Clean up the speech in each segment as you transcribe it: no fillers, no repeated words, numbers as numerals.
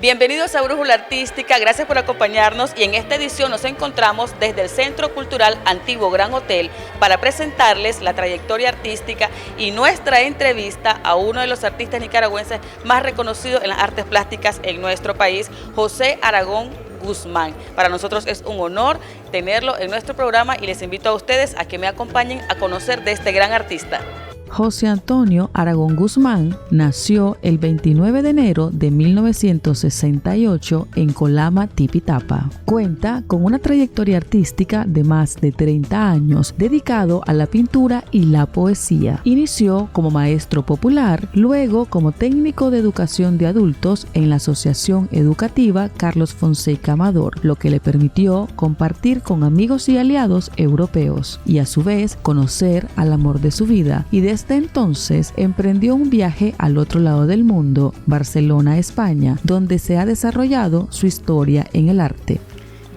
Bienvenidos a Brújula Artística, gracias por acompañarnos y en esta edición nos encontramos desde el Centro Cultural Antiguo Gran Hotel para presentarles la trayectoria artística y nuestra entrevista a uno de los artistas nicaragüenses más reconocidos en las artes plásticas en nuestro país, José Aragón Guzmán. Para nosotros es un honor tenerlo en nuestro programa y les invito a ustedes a que me acompañen a conocer de este gran artista. José Antonio Aragón Guzmán nació el 29 de enero de 1968 en Colama, Tipitapa. Cuenta con una trayectoria artística de más de 30 años dedicado a la pintura y la poesía. Inició como maestro popular, luego como técnico de educación de adultos en la Asociación Educativa Carlos Fonseca Amador, lo que le permitió compartir con amigos y aliados europeos y a su vez conocer al amor de su vida, y desde entonces emprendió un viaje al otro lado del mundo, Barcelona, España, donde se ha desarrollado su historia en el arte.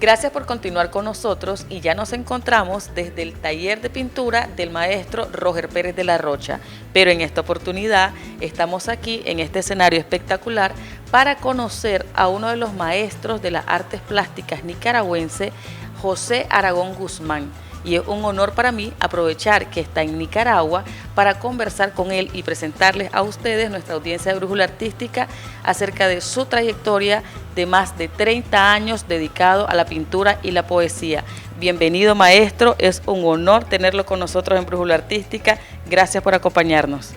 Gracias por continuar con nosotros y ya nos encontramos desde el taller de pintura del maestro Roger Pérez de la Rocha, pero en esta oportunidad estamos aquí en este escenario espectacular para conocer a uno de los maestros de las artes plásticas nicaragüense, José Aragón Guzmán. Y es un honor para mí aprovechar que está en Nicaragua para conversar con él y presentarles a ustedes, nuestra audiencia de Brújula Artística, acerca de su trayectoria de más de 30 años dedicado a la pintura y la poesía. Bienvenido, maestro, es un honor tenerlo con nosotros en Brújula Artística. Gracias por acompañarnos.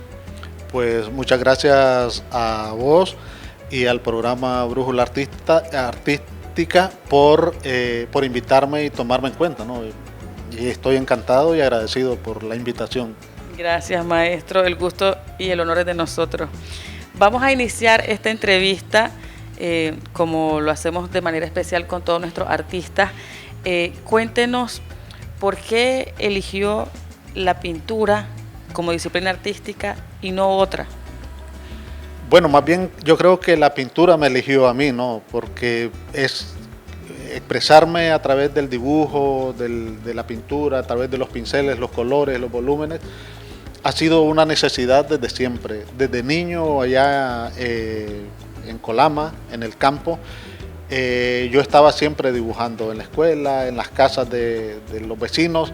Pues muchas gracias a vos y al programa Brújula Artística por invitarme y tomarme en cuenta, ¿no? Y estoy encantado y agradecido por la invitación. Gracias, maestro. El gusto y el honor es de nosotros. Vamos a iniciar esta entrevista, como lo hacemos de manera especial con todos nuestros artistas. Cuéntenos por qué eligió la pintura como disciplina artística y no otra. Bueno, más bien yo creo que la pintura me eligió a mí, ¿no? Porque es expresarme a través del dibujo, de la pintura, a través de los pinceles, los colores, los volúmenes, ha sido una necesidad desde siempre. Desde niño allá en Colama, en el campo, yo estaba siempre dibujando en la escuela, en las casas de los vecinos,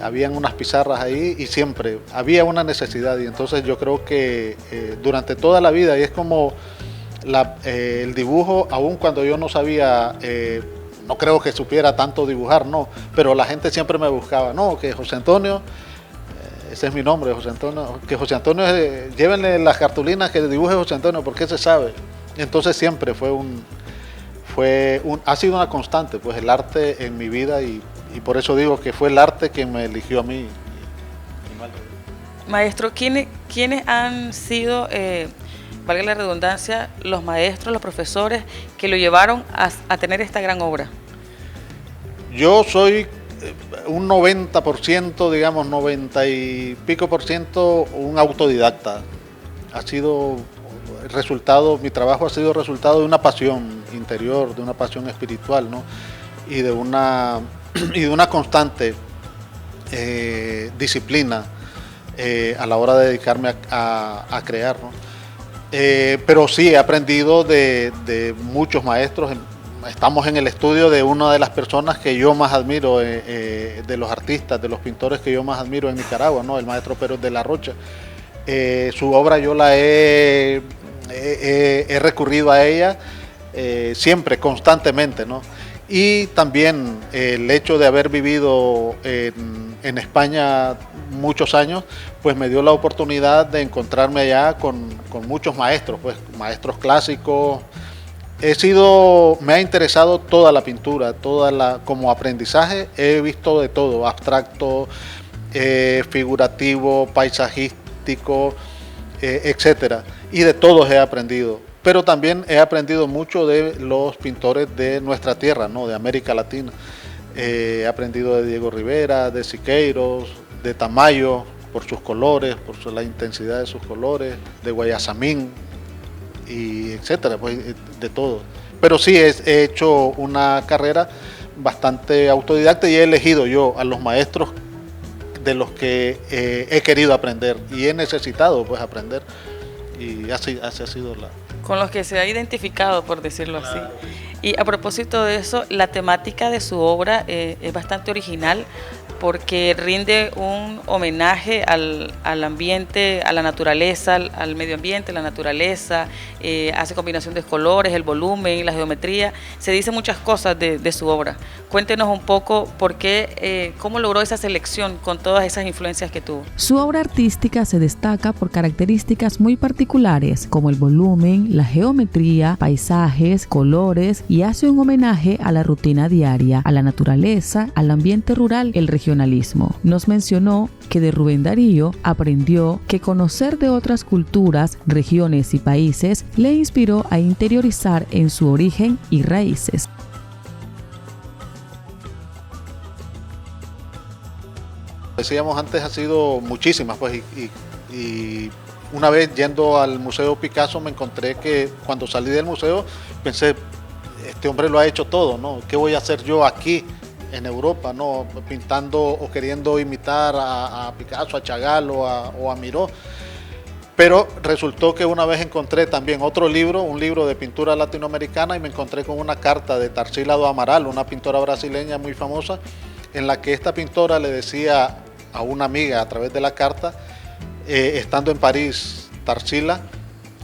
habían unas pizarras ahí y siempre había una necesidad, y entonces yo creo que durante toda la vida, y es como el dibujo, aun cuando yo no sabía, no creo que supiera tanto dibujar, no, pero la gente siempre me buscaba, no, que José Antonio, ese es mi nombre, José Antonio, que José Antonio, llévenle las cartulinas que dibuje José Antonio, porque se sabe. Entonces siempre ha sido una constante, pues el arte en mi vida, y por eso digo que fue el arte quien me eligió a mí. Maestro, ¿quiénes han sido, valga la redundancia, los maestros, los profesores que lo llevaron a tener esta gran obra? Yo soy un 90%, digamos 90 y pico por ciento, un autodidacta. Ha sido resultado, mi trabajo ha sido resultado de una pasión interior, de una pasión espiritual, ¿no? Y de una constante disciplina a la hora de dedicarme a crear, ¿no? Pero sí, he aprendido de muchos maestros. Estamos en el estudio de una de las personas que yo más admiro, de los artistas, de los pintores que yo más admiro en Nicaragua, ¿no? El maestro Pérez de la Rocha. Su obra yo la he recurrido a ella siempre, constantemente, ¿no? Y también el hecho de haber vivido en España muchos años, pues me dio la oportunidad de encontrarme allá con muchos maestros, pues maestros clásicos. Me ha interesado toda la pintura, como aprendizaje he visto de todo, abstracto, figurativo, paisajístico, etcétera, y de todos he aprendido. Pero también he aprendido mucho de los pintores de nuestra tierra, ¿no? De América Latina. He aprendido de Diego Rivera, de Siqueiros, de Tamayo, por sus colores, por la intensidad de sus colores, de Guayasamín, y etcétera, pues de todo. Pero sí he hecho una carrera bastante autodidacta y he elegido yo a los maestros de los que he querido aprender y he necesitado pues aprender. Y así ha sido la... Con los que se ha identificado, por decirlo así. Y a propósito de eso, la temática de su obra es bastante original porque rinde un homenaje al ambiente, a la naturaleza, al medio ambiente, la naturaleza, hace combinación de colores, el volumen, la geometría, se dice muchas cosas de su obra. Cuéntenos un poco por qué, cómo logró esa selección con todas esas influencias que tuvo. Su obra artística se destaca por características muy particulares como el volumen, la geometría, paisajes, colores y hace un homenaje a la rutina diaria, a la naturaleza, al ambiente rural, el regionalismo. Nos mencionó que de Rubén Darío aprendió que conocer de otras culturas, regiones y países le inspiró a interiorizar en su origen y raíces. Decíamos antes, ha sido muchísimas, pues, y una vez yendo al Museo Picasso me encontré que cuando salí del museo pensé, este hombre lo ha hecho todo, ¿no? ¿Qué voy a hacer yo aquí en Europa, no, pintando o queriendo imitar a Picasso, a Chagall o a Miró? Pero resultó que una vez encontré también otro libro, un libro de pintura latinoamericana, y me encontré con una carta de Tarsila do Amaral, una pintora brasileña muy famosa, en la que esta pintora le decía a una amiga a través de la carta, estando en París, Tarsila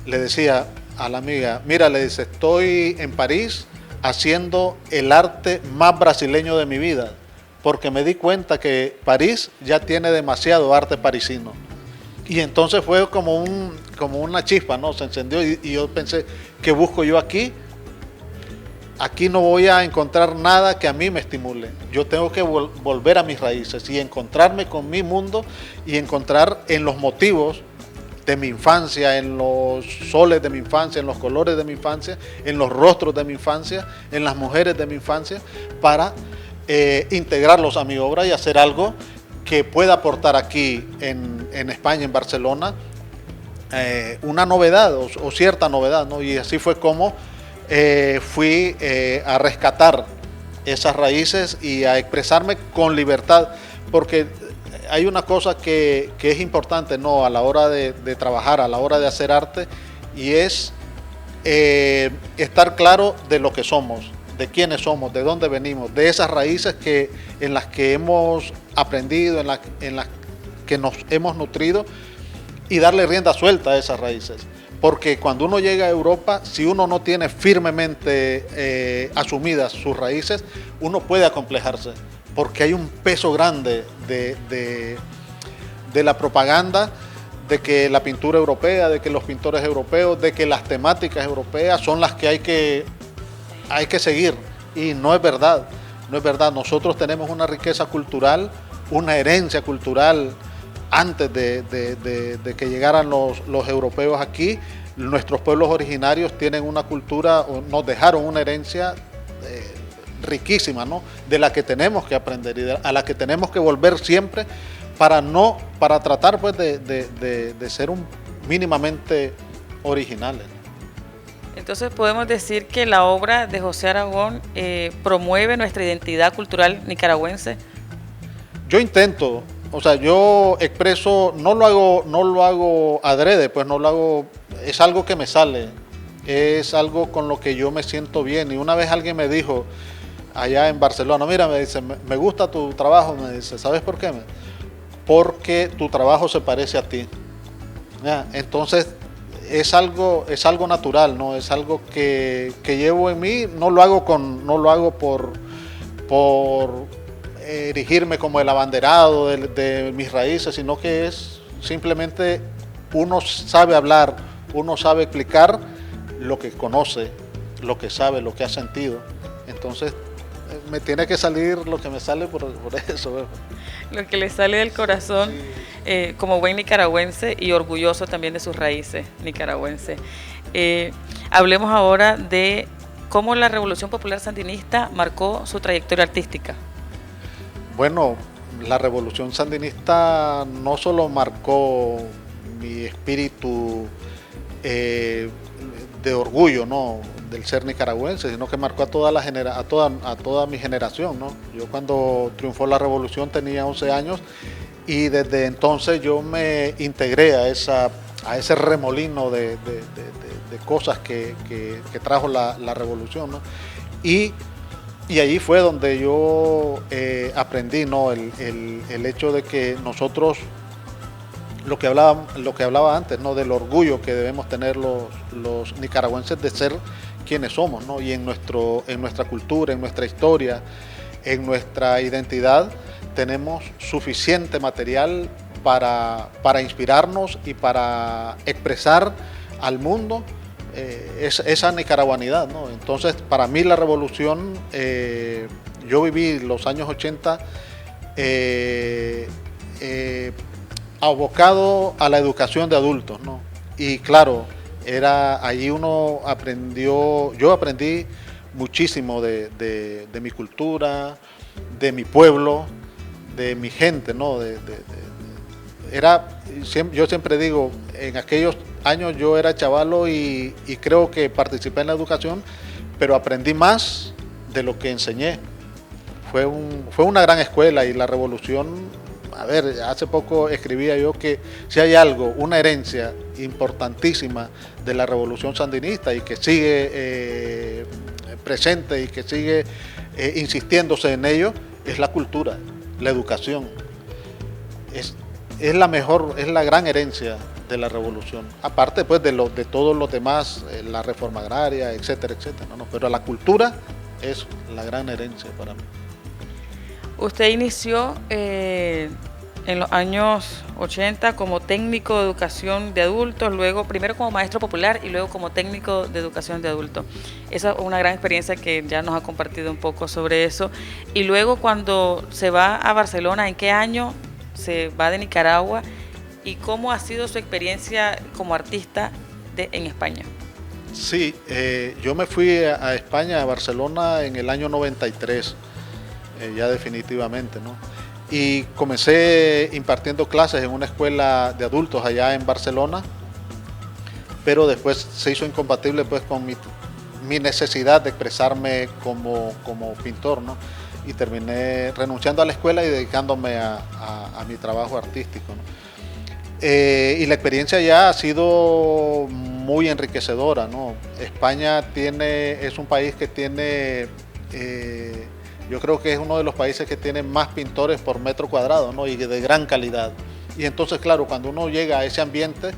le decía a la amiga, mira, le dice, estoy en París haciendo el arte más brasileño de mi vida, porque me di cuenta que París ya tiene demasiado arte parisino. Y entonces fue como una chispa, ¿no? Se encendió y yo pensé, ¿qué busco yo aquí? Aquí no voy a encontrar nada que a mí me estimule. Yo tengo que volver a mis raíces y encontrarme con mi mundo y encontrar en los motivos de mi infancia, en los soles de mi infancia, en los colores de mi infancia, en los rostros de mi infancia, en las mujeres de mi infancia, para integrarlos a mi obra y hacer algo que pueda aportar aquí en España, en Barcelona, una novedad o cierta novedad, ¿no? Y así fue como fui a rescatar esas raíces y a expresarme con libertad, porque hay una cosa que es importante, ¿no?, a la hora de trabajar, a la hora de hacer arte, y es estar claro de lo que somos, de quiénes somos, de dónde venimos, de esas raíces en las que hemos aprendido, en las que nos hemos nutrido, y darle rienda suelta a esas raíces. Porque cuando uno llega a Europa, si uno no tiene firmemente asumidas sus raíces, uno puede acomplejarse, porque hay un peso grande de la propaganda, de que la pintura europea, de que los pintores europeos, de que las temáticas europeas son las que hay que seguir. Y no es verdad, no es verdad. Nosotros tenemos una riqueza cultural, una herencia cultural. Antes de que llegaran los europeos aquí, nuestros pueblos originarios tienen una cultura, o nos dejaron una herencia riquísima, ¿no?, de la que tenemos que aprender y a la que tenemos que volver siempre para tratar, pues, de ser mínimamente originales. Entonces podemos decir que la obra de José Aragón promueve nuestra identidad cultural nicaragüense. Yo intento. O sea, yo expreso, no lo hago adrede, pues no lo hago, es algo que me sale, es algo con lo que yo me siento bien. Y una vez alguien me dijo, allá en Barcelona, mira, me dice, me gusta tu trabajo, me dice, ¿sabes por qué? Porque tu trabajo se parece a ti. ¿Ya? Entonces, es algo natural, ¿no? Es algo que llevo en mí, no lo hago por erigirme como el abanderado de mis raíces, sino que es simplemente uno sabe hablar, uno sabe explicar lo que conoce, lo que sabe, lo que ha sentido. Entonces me tiene que salir lo que me sale por eso. ¿Verdad? Lo que le sale del corazón, sí. Como buen nicaragüense y orgulloso también de sus raíces nicaragüenses. Hablemos ahora de cómo la Revolución Popular Sandinista marcó su trayectoria artística. Bueno, la Revolución Sandinista no solo marcó mi espíritu de orgullo, ¿no?, del ser nicaragüense, sino que marcó a toda mi generación, ¿no? Yo cuando triunfó la Revolución tenía 11 años y desde entonces yo me integré a a ese remolino de cosas que trajo la revolución, ¿no? Y allí fue donde yo aprendí, ¿no? el hecho de que nosotros, lo que hablaba antes, ¿no? Del orgullo que debemos tener los nicaragüenses de ser quienes somos, ¿no? Y en nuestra cultura, en nuestra historia, en nuestra identidad, tenemos suficiente material para inspirarnos y para expresar al mundo esa nicaragüanidad, ¿no? Entonces, para mí la revolución, yo viví los años 80 abocado a la educación de adultos, ¿no? Y claro, allí yo aprendí muchísimo de mi cultura, de mi pueblo, de mi gente, ¿no? Yo siempre digo, en aquellos años yo era chavalo y creo que participé en la educación, pero aprendí más de lo que enseñé. Fue una gran escuela y la revolución, a ver, hace poco escribía yo que si hay algo, una herencia importantísima de la revolución sandinista y que sigue presente y que sigue insistiéndose en ello, es la cultura, la educación. Es la gran herencia de la revolución, aparte pues de todos los demás, la reforma agraria, etcétera, etcétera, ¿no? Pero la cultura es la gran herencia para mí. Usted inició en los años 80 como técnico de educación de adultos, luego primero como maestro popular y luego como técnico de educación de adultos. Esa es una gran experiencia que ya nos ha compartido un poco sobre eso. Y luego cuando se va a Barcelona, ¿en qué año se va de Nicaragua y cómo ha sido su experiencia como artista en España? Sí, yo me fui a España, a Barcelona, en el año 93, ya definitivamente, ¿no? Y comencé impartiendo clases en una escuela de adultos allá en Barcelona, pero después se hizo incompatible pues con mi necesidad de expresarme como pintor, ¿no? Y terminé renunciando a la escuela y dedicándome a mi trabajo artístico, ¿no? Y la experiencia ya ha sido muy enriquecedora, ¿no? España es un país que tiene, yo creo que es uno de los países que tiene más pintores por metro cuadrado, ¿no? Y de gran calidad. Y entonces, claro, cuando uno llega a ese ambiente,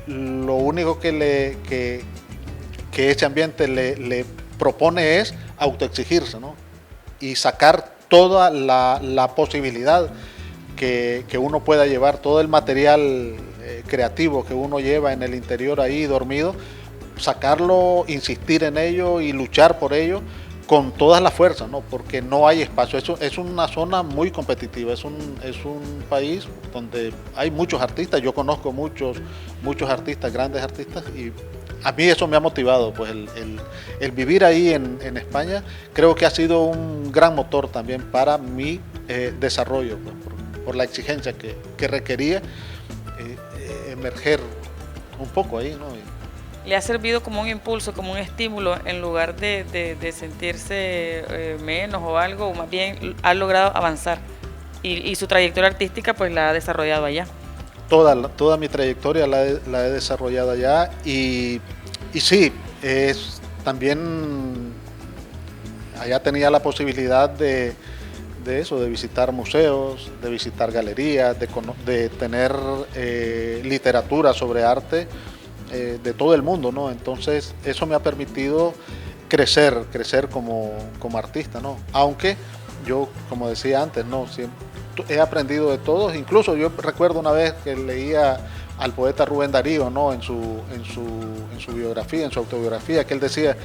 lo único que ese ambiente le propone es autoexigirse, ¿no? Y sacar toda la posibilidad que uno pueda llevar, todo el material creativo que uno lleva en el interior ahí dormido, sacarlo, insistir en ello y luchar por ello con todas las fuerzas, ¿no? Porque no hay espacio. Es una zona muy competitiva, es un país donde hay muchos artistas. Yo conozco muchos artistas, grandes artistas, y a mí eso me ha motivado, pues el vivir ahí en España creo que ha sido un gran motor también para mi desarrollo, pues, por la exigencia que requería emerger un poco ahí, ¿no? ¿Le ha servido como un impulso, como un estímulo, en lugar de sentirse menos o algo, o más bien ha logrado avanzar? Y su trayectoria artística pues la ha desarrollado allá. Toda mi trayectoria la he desarrollado allá y sí, también allá tenía la posibilidad de visitar museos, de visitar galerías, de tener literatura sobre arte de todo el mundo, ¿no? Entonces eso me ha permitido crecer como artista, ¿no? Aunque yo, como decía antes, ¿no? He aprendido de todos. Incluso yo recuerdo una vez que leía al poeta Rubén Darío, ¿no? en su biografía, en su autobiografía, que él decía: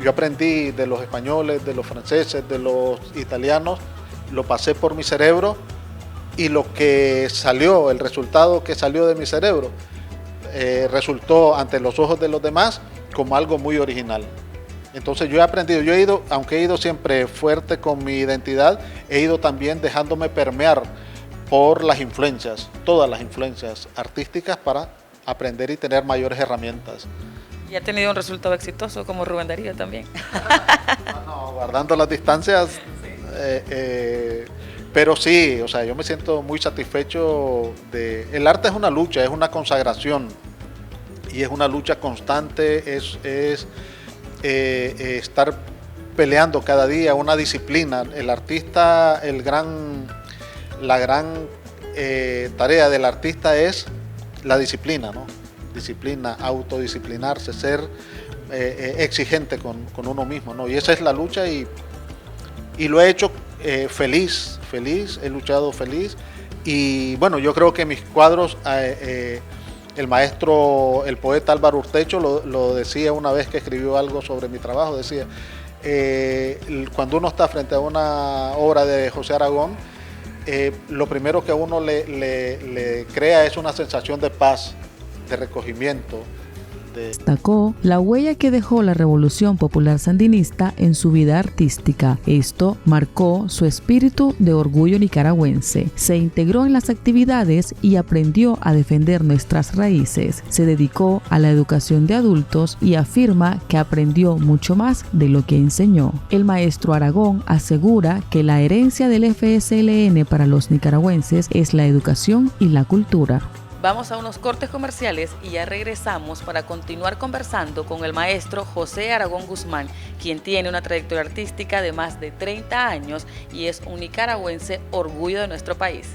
yo aprendí de los españoles, de los franceses, de los italianos, lo pasé por mi cerebro y el resultado que salió de mi cerebro resultó ante los ojos de los demás como algo muy original. Entonces yo he aprendido, aunque he ido siempre fuerte con mi identidad, he ido también dejándome permear por las influencias, todas las influencias artísticas, para aprender y tener mayores herramientas. Y ha tenido un resultado exitoso como Rubén Darío también. Bueno, guardando las distancias, Pero sí, o sea, yo me siento muy satisfecho el arte es una lucha, es una consagración y es una lucha constante, es estar peleando cada día, una disciplina. El artista, la gran tarea del artista es la disciplina, ¿no? Disciplina, autodisciplinarse, ser exigente con uno mismo, ¿no? Y esa es la lucha y lo he hecho feliz, he luchado feliz. Y bueno, yo creo que mis cuadros, el maestro, el poeta Álvaro Urtecho lo decía una vez que escribió algo sobre mi trabajo, decía, cuando uno está frente a una obra de José Aragón, lo primero que a uno le crea es una sensación de paz, de recogimiento. Destacó la huella que dejó la Revolución Popular Sandinista en su vida artística. Esto marcó su espíritu de orgullo nicaragüense. Se integró en las actividades y aprendió a defender nuestras raíces. Se dedicó a la educación de adultos y afirma que aprendió mucho más de lo que enseñó. El maestro Aragón asegura que la herencia del FSLN para los nicaragüenses es la educación y la cultura. Vamos a unos cortes comerciales y ya regresamos para continuar conversando con el maestro José Aragón Guzmán, quien tiene una trayectoria artística de más de 30 años y es un nicaragüense orgullo de nuestro país.